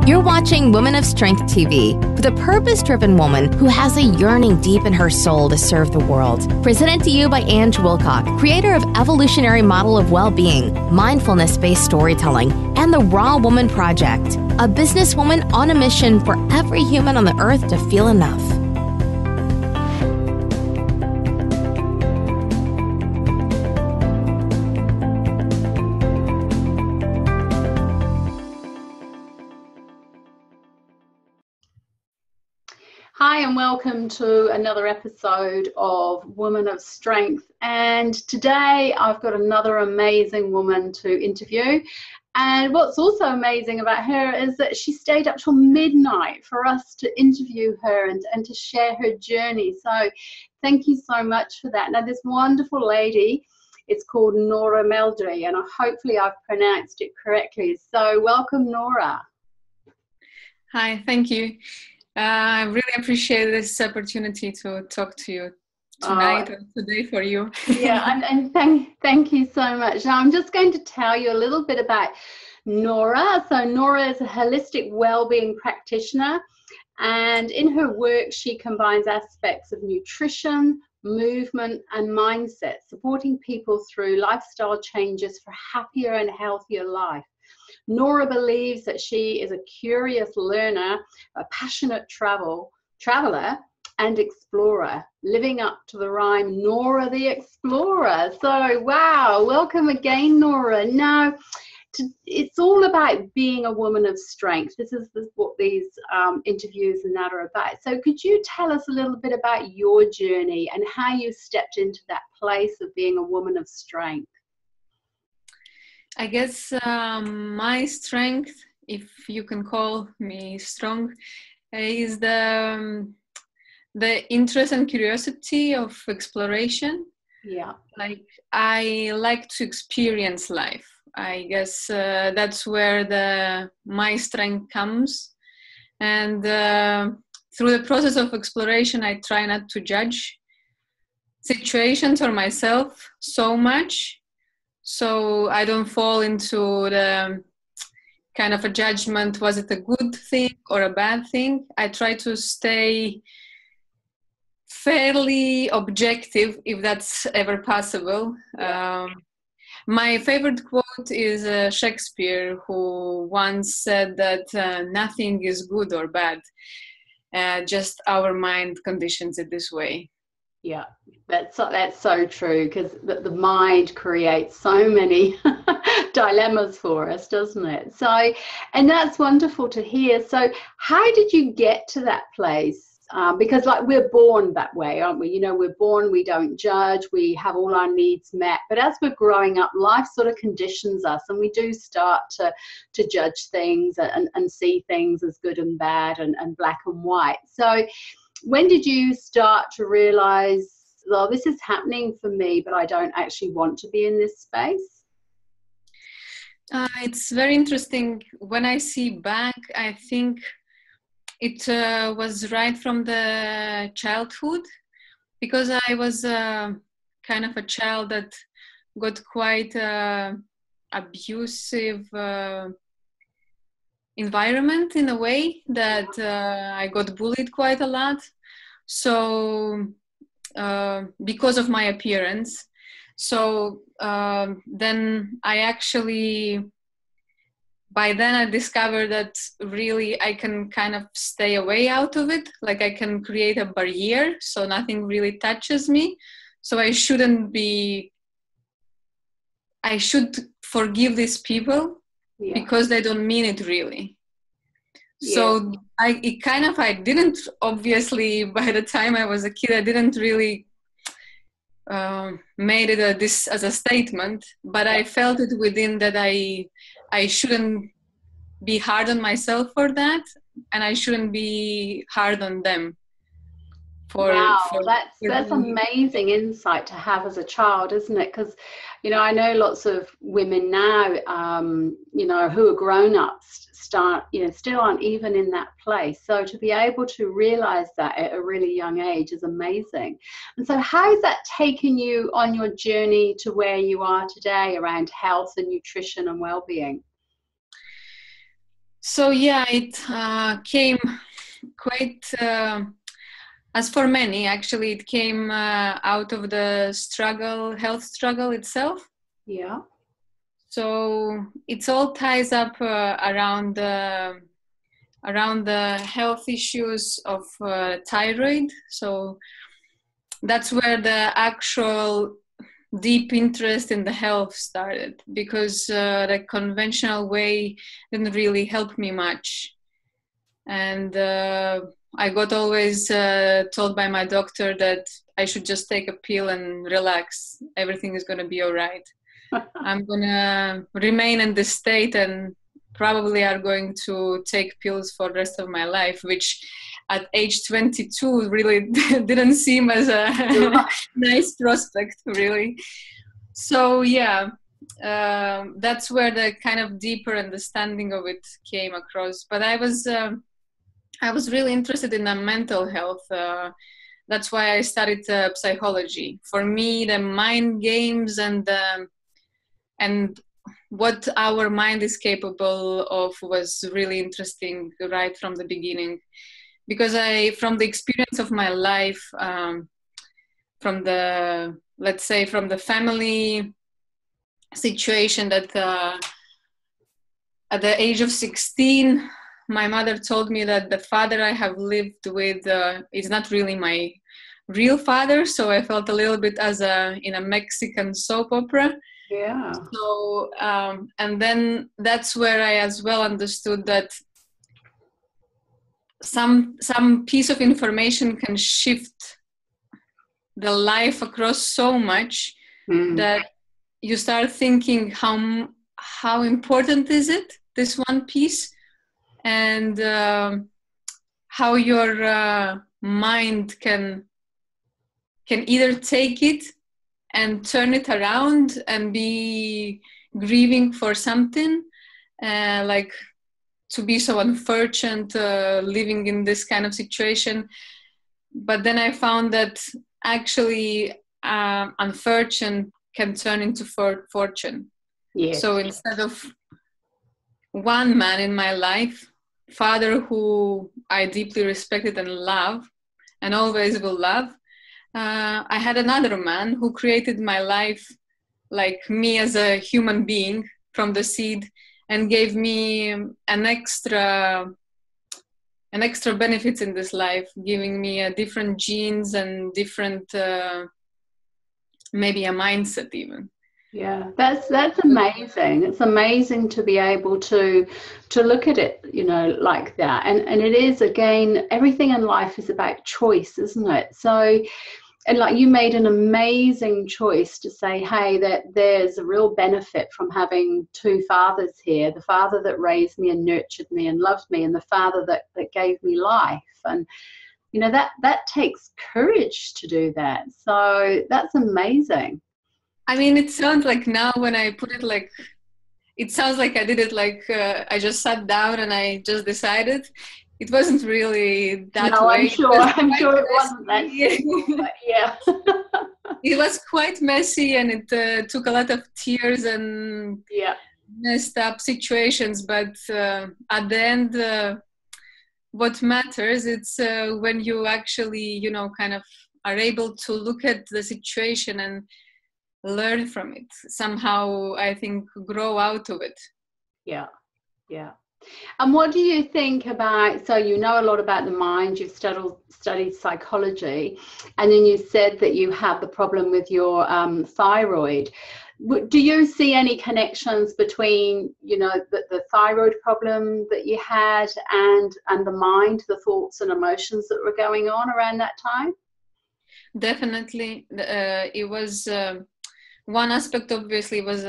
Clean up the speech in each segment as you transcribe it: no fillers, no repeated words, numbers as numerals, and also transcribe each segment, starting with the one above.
You're watching Women of Strength TV with a purpose-driven woman who has a yearning deep in her soul to serve the world. Presented to you by Ange Wilcock, creator of Evolutionary Model of Wellbeing, Mindfulness-Based Storytelling, and the Raw Woman Project, a businesswoman on a mission for every human on the earth to feel enough. Hi and welcome to another episode of Women of Strength, and today I've got another amazing woman to interview. And what's also amazing about her is that she stayed up till midnight for us to interview her and to share her journey. So thank you so much for that. Now, this wonderful lady, it's called Nora Meledre, and hopefully I've pronounced it correctly. So welcome, Nora. Hi, thank you. I really appreciate this opportunity to talk to you tonight or today for you. Yeah, and thank you so much. Now, I'm just going to tell you a little bit about Nora. So Nora is a holistic wellbeing practitioner, and in her work, she combines aspects of nutrition, movement, and mindset, supporting people through lifestyle changes for a happier and healthier life. Nora believes that she is a curious learner, a passionate traveler, and explorer, living up to the rhyme Nora the Explorer. So, wow, welcome again, Nora. Now, it's all about being a woman of strength. This is what these interviews and that are about. So could you tell us a little bit about your journey and how you stepped into that place of being a woman of strength? I guess my strength, if you can call me strong, is the interest and curiosity of exploration. Yeah. Like, I like to experience life. I guess that's where my strength comes. And through the process of exploration, I try not to judge situations or myself so much. So I don't fall into the kind of a judgment, was it a good thing or a bad thing? I try to stay fairly objective, if that's ever possible. My favorite quote is Shakespeare, who once said that nothing is good or bad, just our mind conditions it this way. Yeah, that's so true, because the mind creates so many dilemmas for us, doesn't it? So, and that's wonderful to hear. So how did you get to that place? Because like, we're born that way, aren't we? You know, we're born, we don't judge, we have all our needs met. But as we're growing up, life sort of conditions us, and we do start to judge things and see things as good and bad and black and white. So when did you start to realize, well, this is happening for me, but I don't actually want to be in this space? It's very interesting. When I see back, I think it was right from the childhood, because I was kind of a child that got quite abusive environment, in a way that I got bullied quite a lot. So because of my appearance, so then by then I discovered that really I can kind of stay away out of it. Like, I can create a barrier so nothing really touches me. So I should forgive these people. Yeah. Because they don't mean it really. Yeah. So I didn't, obviously, by the time I was a kid, I didn't really made it this as a statement, but I felt it within that I shouldn't be hard on myself for that, and I shouldn't be hard on them. That's amazing insight to have as a child, isn't it? Because, you know, I know lots of women now, you know, who are grown ups, still aren't even in that place. So to be able to realize that at a really young age is amazing. And so how has that taken you on your journey to where you are today around health and nutrition and well-being? So yeah, it came quite, as for many, actually, it came out of the health struggle itself. Yeah. So it's all ties up around the health issues of thyroid. So that's where the actual deep interest in the health started, because the conventional way didn't really help me much. And I got always told by my doctor that I should just take a pill and relax. Everything is going to be all right. I'm going to remain in this state and probably are going to take pills for the rest of my life, which at age 22 really didn't seem as a nice prospect, really. So yeah, that's where the kind of deeper understanding of it came across. But I was really interested in mental health. That's why I studied psychology. For me, the mind games and what our mind is capable of was really interesting right from the beginning, because from the experience of my life, from the family situation, that at the age of 16, my mother told me that the father I have lived with is not really my real father. So I felt a little bit as in a Mexican soap opera. Yeah. So, and then that's where I as well understood that some piece of information can shift the life across so much that you start thinking how important is it, this one piece, and how your mind can either take it and turn it around and be grieving for something, like to be so unfortunate living in this kind of situation. But then I found that actually unfortunate can turn into fortune. Yes. So instead of one man in my life, father who I deeply respected and love and always will love, I had another man who created my life, like me as a human being from the seed, and gave me an extra benefits in this life, giving me different genes and different maybe a mindset even. Yeah, that's amazing. It's amazing to be able to look at it, like that. And it is, again, everything in life is about choice, isn't it? So, and like you made an amazing choice to say, hey, that there's a real benefit from having two fathers here, the father that raised me and nurtured me and loved me, and the father that gave me life. And that takes courage to do that. So that's amazing. I mean, it sounds like now when I put it like, it sounds like I did it like I just sat down and I just decided. It wasn't really that way. I'm sure it wasn't that simple, but yeah. It was quite messy, and it took a lot of tears and messed up situations. But at the end, what matters, it's when you actually, kind of are able to look at the situation and learn from it. Somehow, I think, grow out of it. Yeah. And what do you think about, so you know a lot about the mind, you've studied psychology, and then you said that you have the problem with your thyroid. Do you see any connections between, the thyroid problem that you had and the mind, the thoughts and emotions that were going on around that time? Definitely. It was one aspect, obviously, was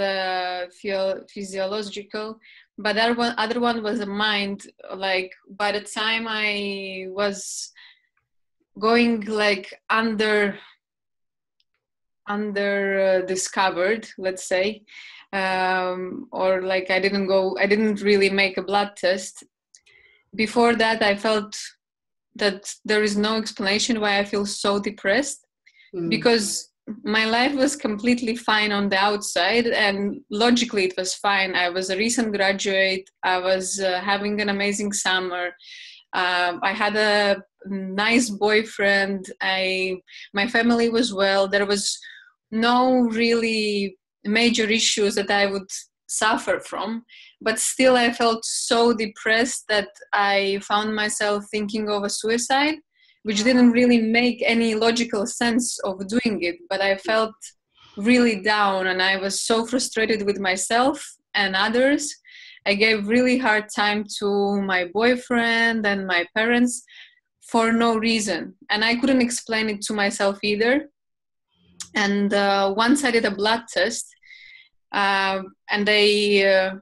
physiological. But other one was a mind. Like by the time I was going like under discovered, let's say, or like I didn't really make a blood test. Before that, I felt that there is no explanation why I feel so depressed, because my life was completely fine on the outside, and logically it was fine. I was a recent graduate. I was having an amazing summer. I had a nice boyfriend. My family was well. There was no really major issues that I would suffer from, but still I felt so depressed that I found myself thinking of a suicide, which didn't really make any logical sense of doing it. But I felt really down, and I was so frustrated with myself and others. I gave really hard time to my boyfriend and my parents for no reason, and I couldn't explain it to myself either. And once I did a blood test, and the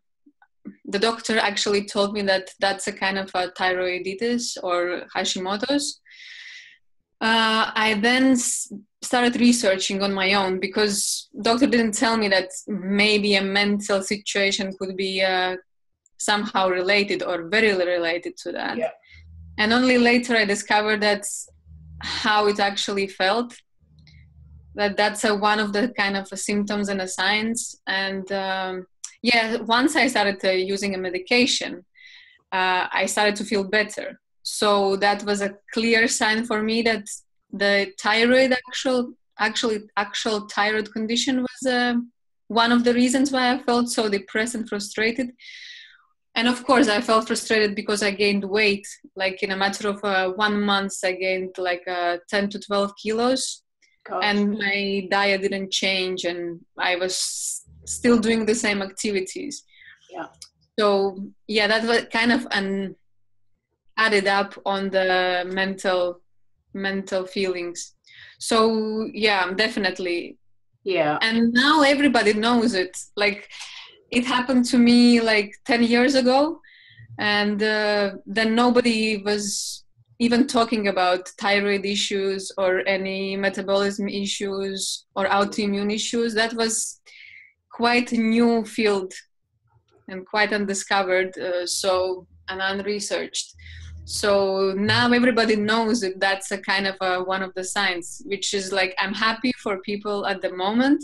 doctor actually told me that that's a kind of a thyroiditis or Hashimoto's. I then started researching on my own, because doctor didn't tell me that maybe a mental situation could be somehow related or very related to that. Yeah. And only later I discovered that's how it actually felt, that's one of the kind of symptoms and signs. And once I started using a medication, I started to feel better. So that was a clear sign for me that the thyroid, actual thyroid condition was one of the reasons why I felt so depressed and frustrated. And of course, I felt frustrated because I gained weight. Like in a matter of 1 month, I gained like 10 to 12 kilos. Gosh. And my diet didn't change, and I was still doing the same activities. Yeah. So yeah, that was kind of added up on the mental feelings. So yeah, definitely. Yeah. And now everybody knows it. Like it happened to me like 10 years ago, and then nobody was even talking about thyroid issues or any metabolism issues or autoimmune issues. That was quite a new field and quite undiscovered, and unresearched. So now everybody knows that that's a kind of one of the signs, which is like, I'm happy for people at the moment,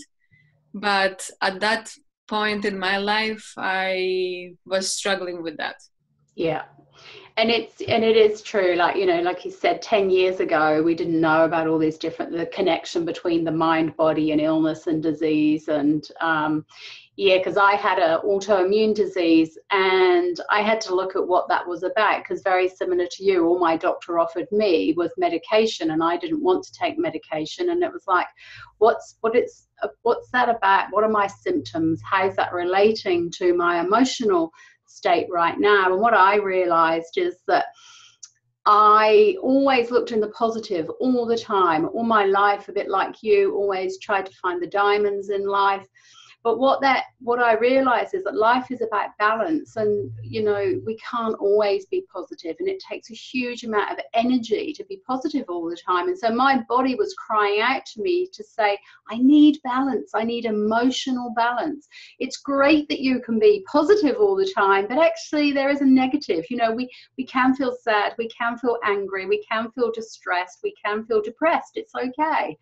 but at that point in my life, I was struggling with that. Yeah. And it is true, like, you know, like you said, 10 years ago, we didn't know about all these the connection between the mind, body and illness and disease. And because I had an autoimmune disease, and I had to look at what that was about, because very similar to you, all my doctor offered me was medication, and I didn't want to take medication. And it was like, what's that about? What are my symptoms? How's that relating to my emotional state right now? And what I realized is that I always looked in the positive all the time, all my life, a bit like you, always tried to find the diamonds in life. But what I realized is that life is about balance, and you know, we can't always be positive, and it takes a huge amount of energy to be positive all the time. And so my body was crying out to me to say, I need balance, I need emotional balance. It's great that you can be positive all the time, but actually there is a negative. You know, we can feel sad, we can feel angry, we can feel distressed, we can feel depressed. It's okay.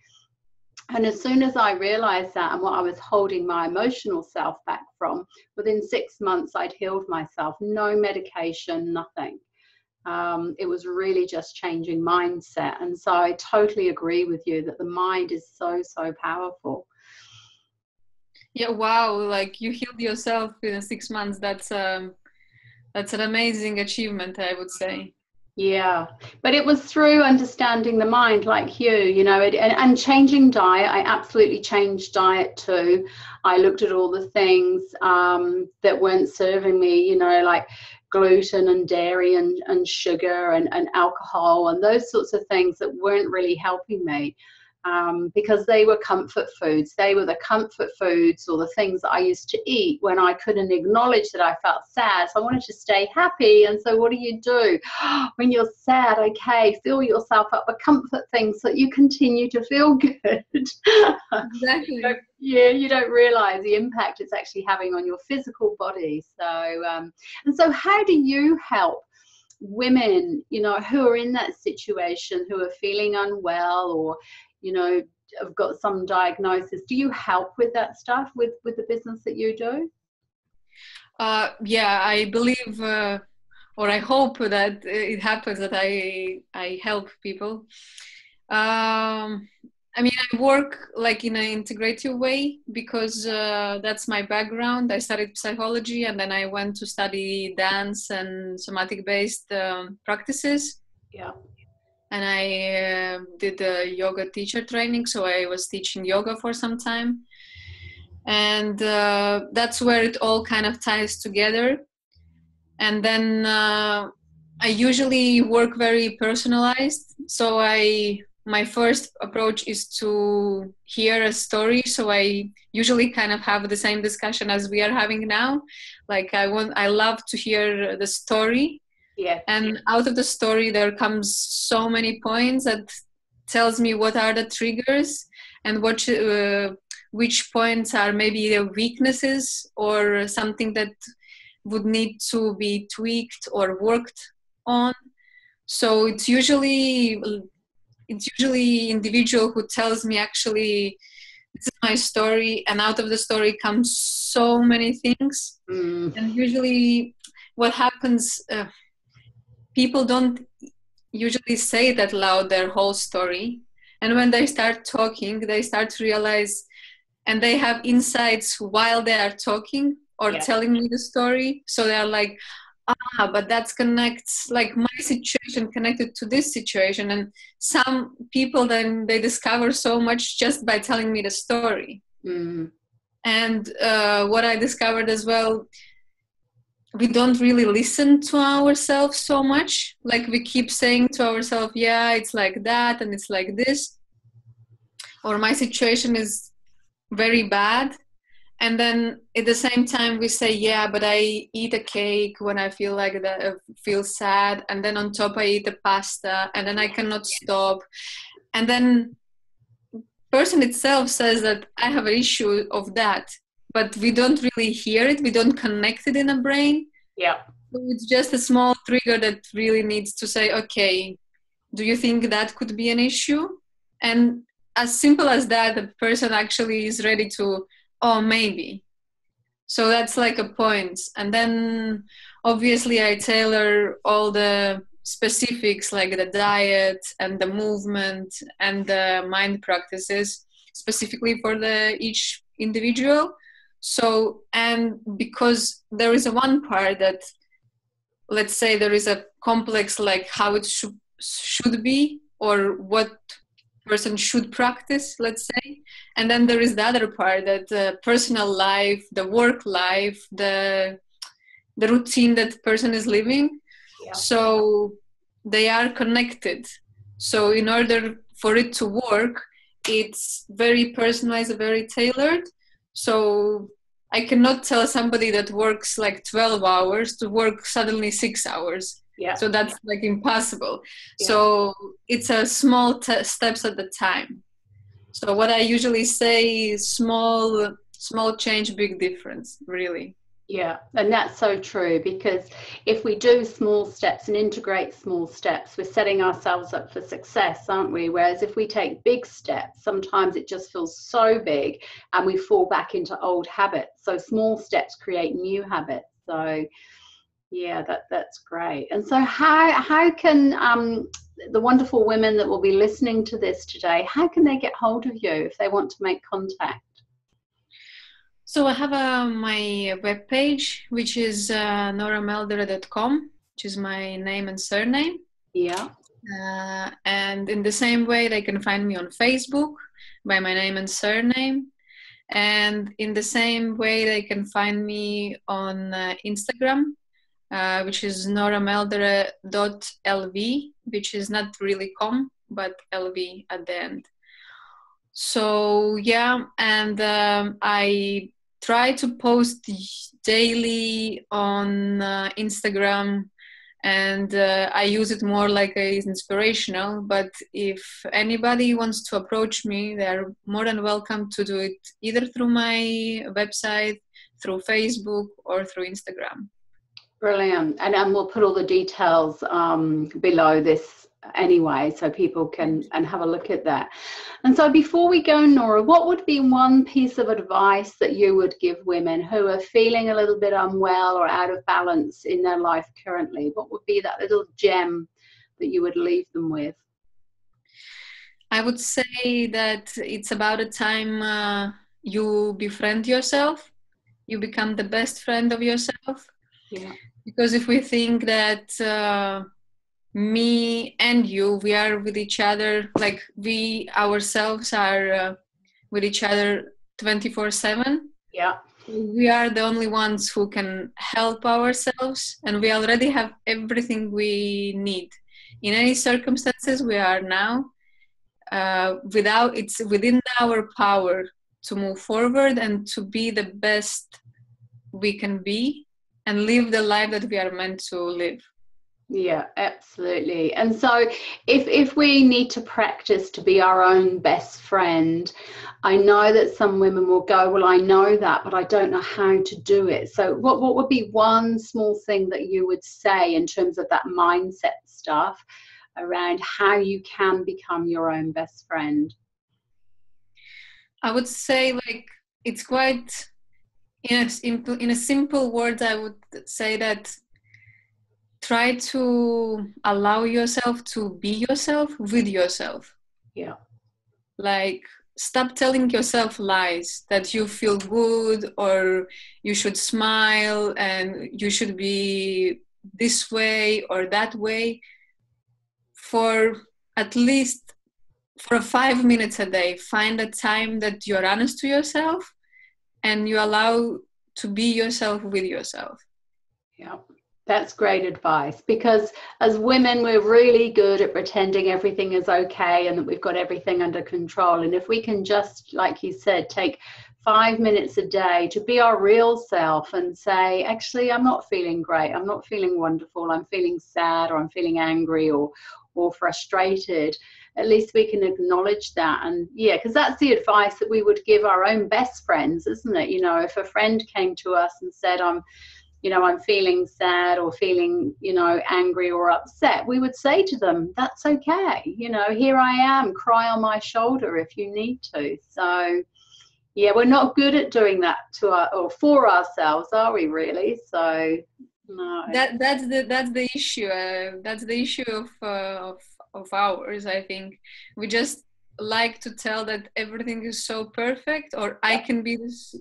And as soon as I realized that, and what I was holding my emotional self back from, within 6 months, I'd healed myself. No medication, nothing. It was really just changing mindset. And so I totally agree with you that the mind is so, so powerful. Yeah, wow. Like you healed yourself in 6 months. That's an amazing achievement, I would say. Yeah, but it was through understanding the mind, like you know, and changing diet. I absolutely changed diet too. I looked at all the things that weren't serving me, you know, like gluten and dairy and sugar and alcohol and those sorts of things that weren't really helping me. Because they were comfort foods. They were the comfort foods or the things that I used to eat when I couldn't acknowledge that I felt sad. So I wanted to stay happy. And so what do? When you're sad, okay, fill yourself up with comfort things so that you continue to feel good. Exactly. You don't realize the impact it's actually having on your physical body. So, and so how do you help women, you know, who are in that situation, who are feeling unwell or, you know, have got some diagnosis. Do you help with that stuff with the business that you do? Yeah, I believe, or I hope that it happens that I help people. I mean, I work like in an integrative way because that's my background. I studied psychology and then I went to study dance and somatic-based practices. Yeah. And I did a yoga teacher training, so I was teaching yoga for some time. And that's where it all kind of ties together. And then I usually work very personalized. So my first approach is to hear a story. So I usually kind of have the same discussion as we are having now. Like I love to hear the story. Yeah. And out of the story, there comes so many points that tells me what are the triggers and which points are maybe the weaknesses or something that would need to be tweaked or worked on. So it's usually individual who tells me, actually, this is my story, and out of the story comes so many things. And usually what happens, people don't usually say that loud, their whole story. And when they start talking, they start to realize, and they have insights while they are talking or telling me the story. So they're like, but that connects, like my situation connected to this situation. And some people, then they discover so much just by telling me the story. And what I discovered as well, we don't really listen to ourselves so much. Like we keep saying to ourselves, yeah, it's like that and it's like this. Or my situation is very bad. And then at the same time we say, yeah, but I eat a cake when I feel like that, I feel sad. And then on top I eat a pasta and then I cannot stop. And then person itself says that I have an issue of that, but we don't really hear it. We don't connect it in the brain. Yeah. So it's just a small trigger that really needs to say, okay, do you think that could be an issue? And as simple as that, the person actually is ready to, oh, maybe. So that's like a point. And then obviously I tailor all the specifics like the diet and the movement and the mind practices specifically for each individual. So, and because there is a one part that, let's say there is a complex like how it should be or what person should practice, let's say. And then there is the other part, that the personal life, the work life, the routine that person is living. Yeah. So they are connected. So in order for it to work, it's very personalized, very tailored. So I cannot tell somebody that works like 12 hours to work suddenly 6 hours. Yeah. So that's like impossible. Yeah. So it's a small steps at a time. So what I usually say is small change, big difference, really. Yeah, and that's so true, because if we do small steps and integrate small steps, we're setting ourselves up for success, aren't we? Whereas if we take big steps, sometimes it just feels so big and we fall back into old habits. So small steps create new habits. So yeah, that's great. And so how can the wonderful women that will be listening to this today, how can they get hold of you if they want to make contact? So I have my webpage, which is norameldre.com, which is my name and surname. Yeah. And in the same way, they can find me on Facebook by my name and surname. And in the same way, they can find me on Instagram, which is norameldre.lv, which is not really com, but LV at the end. So yeah, and I try to post daily on Instagram, and I use it more like it's inspirational. But if anybody wants to approach me, they're more than welcome to do it either through my website, through Facebook, or through Instagram. Brilliant. And we'll put all the details below this anyway, so people can and have a look at that. And so before we go, Nora, what would be one piece of advice that you would give women who are feeling a little bit unwell or out of balance in their life currently? What would be that little gem that you would leave them with? I would say that it's about a time you befriend yourself, you become the best friend of yourself. Yeah. Because if we think that me and you, we are with each other, like we ourselves are with each other 24/7. Yeah. We are the only ones who can help ourselves, and we already have everything we need. In any circumstances we are now, it's within our power to move forward and to be the best we can be and live the life that we are meant to live. Yeah, absolutely. And so if we need to practice to be our own best friend, I know that some women will go, well, I know that, but I don't know how to do it. So what would be one small thing that you would say in terms of that mindset stuff around how you can become your own best friend? I would say, like, it's quite, in a simple words, I would say that try to allow yourself to be yourself with yourself. Yeah. Like, stop telling yourself lies that you feel good or you should smile and you should be this way or that way. For at least for 5 minutes a day, find a time that you're honest to yourself and you allow to be yourself with yourself. Yeah. That's great advice, because as women, we're really good at pretending everything is okay and that we've got everything under control. And if we can just, like you said, take 5 minutes a day to be our real self and say, actually, I'm not feeling great. I'm not feeling wonderful. I'm feeling sad, or I'm feeling angry or frustrated. At least we can acknowledge that. And yeah, because that's the advice that we would give our own best friends, isn't it? You know, if a friend came to us and said, I'm feeling sad or feeling, angry or upset, we would say to them, that's okay. Here I am, cry on my shoulder if you need to. So yeah, we're not good at doing that or for ourselves, are we really? So no. That's the issue. That's the issue of ours, I think. We just like to tell that everything is so perfect, or I can be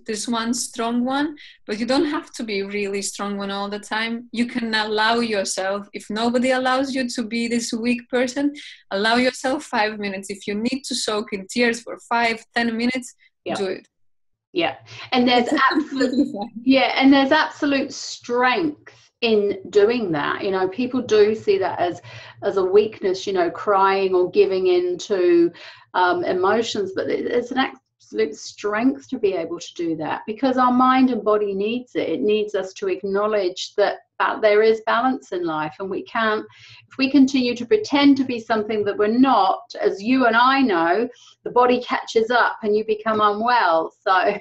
this one strong one, but you don't have to be really strong one all the time. You can allow yourself, if nobody allows you to be this weak person, allow yourself 5 minutes. If you need to soak in tears for 5-10 minutes, do it. Yeah. And there's absolute strength in doing that. People do see that as a weakness, crying or giving in to emotions, but it's an absolute strength to be able to do that, because our mind and body needs it. It needs us to acknowledge that there is balance in life, and if we continue to pretend to be something that we're not, as you and I know, the body catches up and you become unwell. So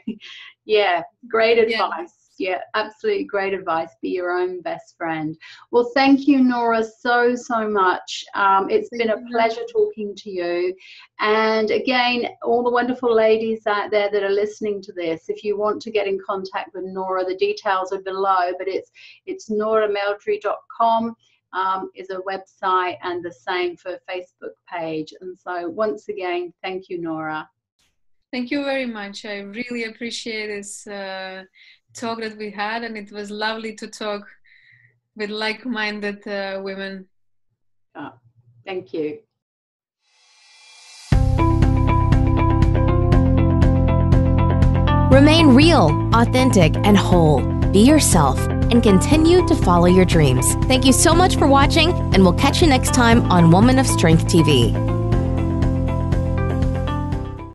yeah, great advice. Yeah, absolutely great advice. Be your own best friend. Well, thank you, Nora, so much. It's been a pleasure talking to you. And again, all the wonderful ladies out there that are listening to this, if you want to get in contact with Nora, the details are below, but it's norameldre.com is a website, and the same for Facebook page. And so once again, thank you, Nora. Thank you very much. I really appreciate this talk that we had, and it was lovely to talk with like-minded women. Thank you. Remain real, authentic, and whole. Be yourself and continue to follow your dreams. Thank you so much for watching, and we'll catch you next time on Woman of Strength TV.